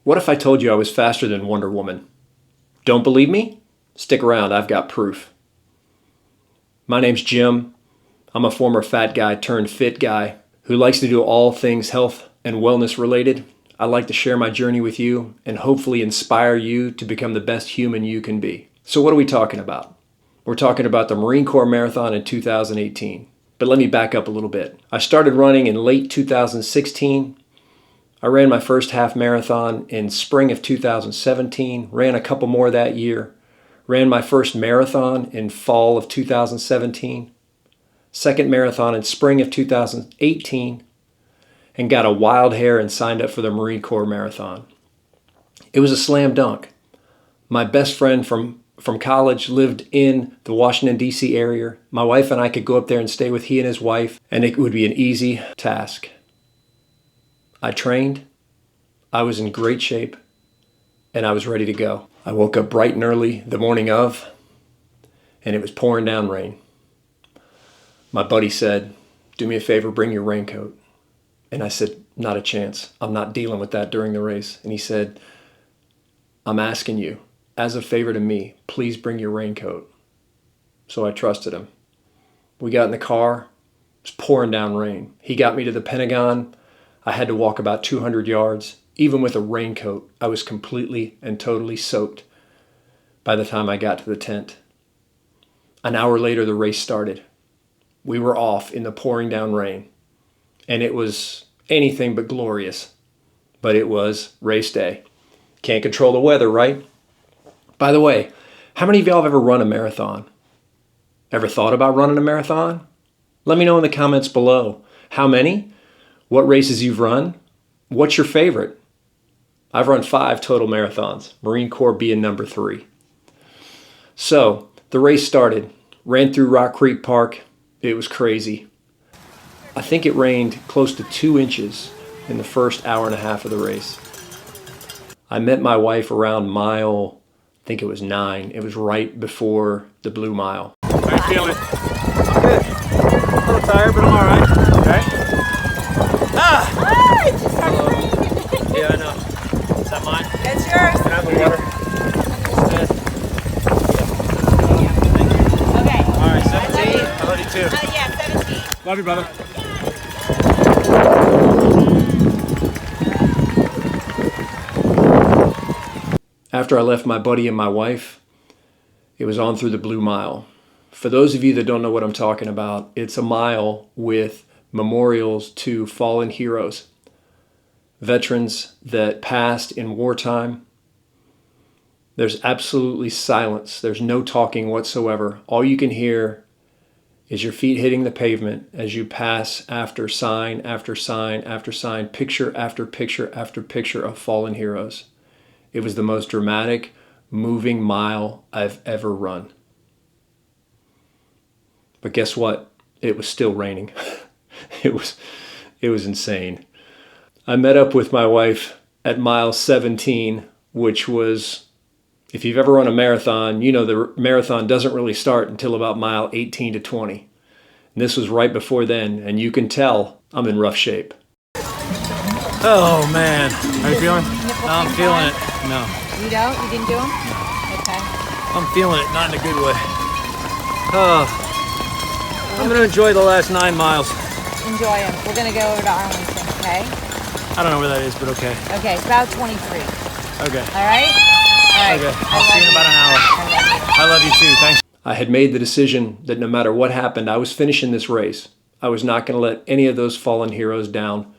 What if I told you I was faster than Wonder Woman? Don't believe me? Stick around, I've got proof. My name's Jim. I'm a former fat guy turned fit guy who likes to do all things health and wellness related. I like to share my journey with you and hopefully inspire you to become the best human you can be. So what are we talking about? We're talking about the Marine Corps Marathon in 2018. But let me back up a little bit. I started running in late 2016. I ran my first half marathon in spring of 2017, ran a couple more that year, ran my first marathon in fall of 2017, second marathon in spring of 2018, and got a wild hair and signed up for the Marine Corps Marathon. It was a slam dunk. My best friend from college lived in the Washington, D.C. area. My wife and I could go up there and stay with he and his wife, and it would be an easy task. I trained, I was in great shape, and I was ready to go. I woke up bright and early the morning of, and it was pouring down rain. My buddy said, "Do me a favor, bring your raincoat." And I said, "Not a chance. I'm not dealing with that during the race." And he said, "I'm asking you, as a favor to me, please bring your raincoat." So I trusted him. We got in the car, it was pouring down rain. He got me to the Pentagon. I had to walk about 200 yards. Even with a raincoat, I was completely and totally soaked by the time I got to the tent. An hour later, the race started. We were off in the pouring down rain, and it was anything but glorious. But it was race day. Can't control the weather, right? By the way, how many of y'all have ever run a marathon? Ever thought about running a marathon? Let me know in the comments below. How many? What races you've run? What's your favorite? I've run 5 total marathons, Marine Corps being number 3. So the race started, ran through Rock Creek Park. It was crazy. I think it rained close to 2 inches in the first hour and a half of the race. I met my wife around mile, I think it was 9. It was right before the Blue Mile. How you feeling? I'm good. A little tired, but I'm all right. Okay. Ah! It just started raining. Yeah, I know. Is that mine? That's yours. Can I have the water? Okay. All right, 17. I love you too. Yeah, 17. Love you, brother. After I left my buddy and my wife, it was on through the Blue Mile. For those of you that don't know what I'm talking about, it's a mile with memorials to fallen heroes, veterans that passed in wartime. There's absolutely silence. There's no talking whatsoever. All you can hear is your feet hitting the pavement as you pass after sign after sign after sign, picture after picture after picture of fallen heroes. It was the most dramatic, moving mile I've ever run. But guess what? It was still raining. It was insane. I met up with my wife at mile 17, which was, if you've ever run a marathon, you know the marathon doesn't really start until about mile 18 to 20. And this was right before then, and you can tell I'm in rough shape. Oh, man. How you feeling? I'm feeling it. No. You don't? You didn't do them? Okay. I'm feeling it, not in a good way. Oh. I'm going to enjoy the last 9 miles. Enjoy them. We're going to go over to Arlington, okay? I don't know where that is, but okay. Okay, it's about 23. Okay. All right? All right. Okay. I'll see you in about an hour. I love you too. Thanks. I had made the decision that no matter what happened, I was finishing this race. I was not going to let any of those fallen heroes down.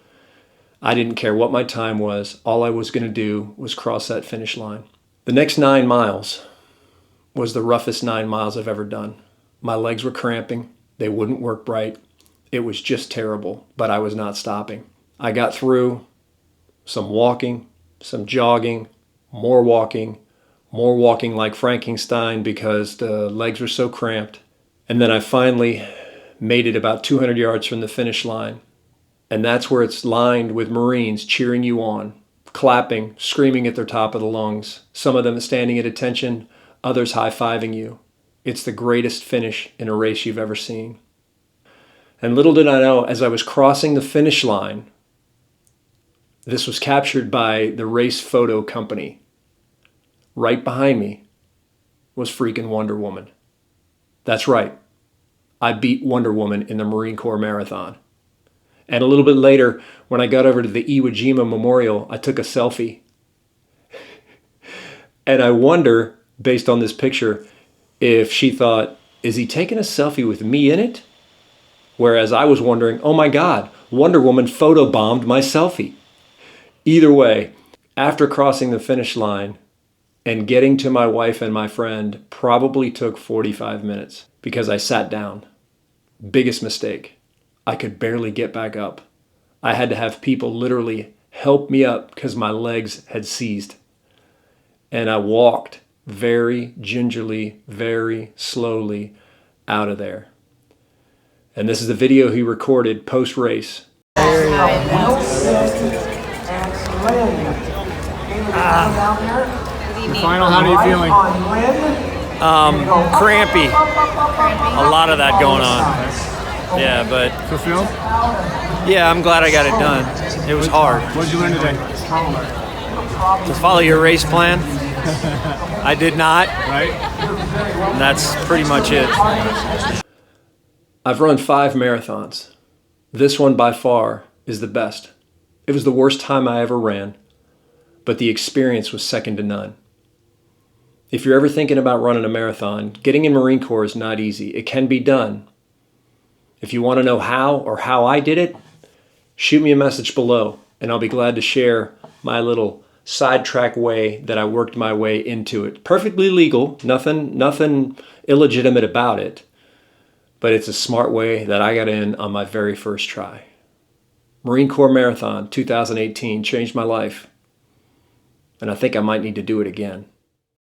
I didn't care what my time was. All I was going to do was cross that finish line. The next 9 miles was the roughest 9 miles I've ever done. My legs were cramping. They wouldn't work right. It was just terrible, but I was not stopping. I got through some walking, some jogging, more walking like Frankenstein because the legs were so cramped. And then I finally made it about 200 yards from the finish line. And that's where it's lined with Marines cheering you on, clapping, screaming at their top of the lungs. Some of them standing at attention, others high-fiving you. It's the greatest finish in a race you've ever seen. And little did I know, as I was crossing the finish line, This was captured by the Race Photo Company. Right behind me was freaking Wonder Woman. That's right. I beat Wonder Woman in the Marine Corps Marathon. And a little bit later, when I got over to the Iwo Jima Memorial, I took a selfie. And I wonder, based on this picture, if she thought, is he taking a selfie with me in it? Whereas I was wondering, oh my God, Wonder Woman photobombed my selfie. Either way, after crossing the finish line and getting to my wife and my friend probably took 45 minutes because I sat down. Biggest mistake. I could barely get back up. I had to have people literally help me up because my legs had seized. And I walked very gingerly, very slowly out of there. And this is the video he recorded post-race. Final, how are you feeling? Crampy. A lot of that going on. Yeah, but Fulfilled? yeah, I'm glad I got it done. It was hard. What did you learn today? To follow your race plan. I did not. Right? And that's pretty much it. I've run 5 marathons. This one by far is the best. It was the worst time I ever ran, but the experience was second to none. If you're ever thinking about running a marathon, getting in Marine Corps is not easy. It can be done. If you want to know how or how I did it, shoot me a message below, and I'll be glad to share my little sidetrack way that I worked my way into it. Perfectly legal, nothing illegitimate about it, but it's a smart way that I got in on my very first try. Marine Corps Marathon 2018 changed my life, and I think I might need to do it again.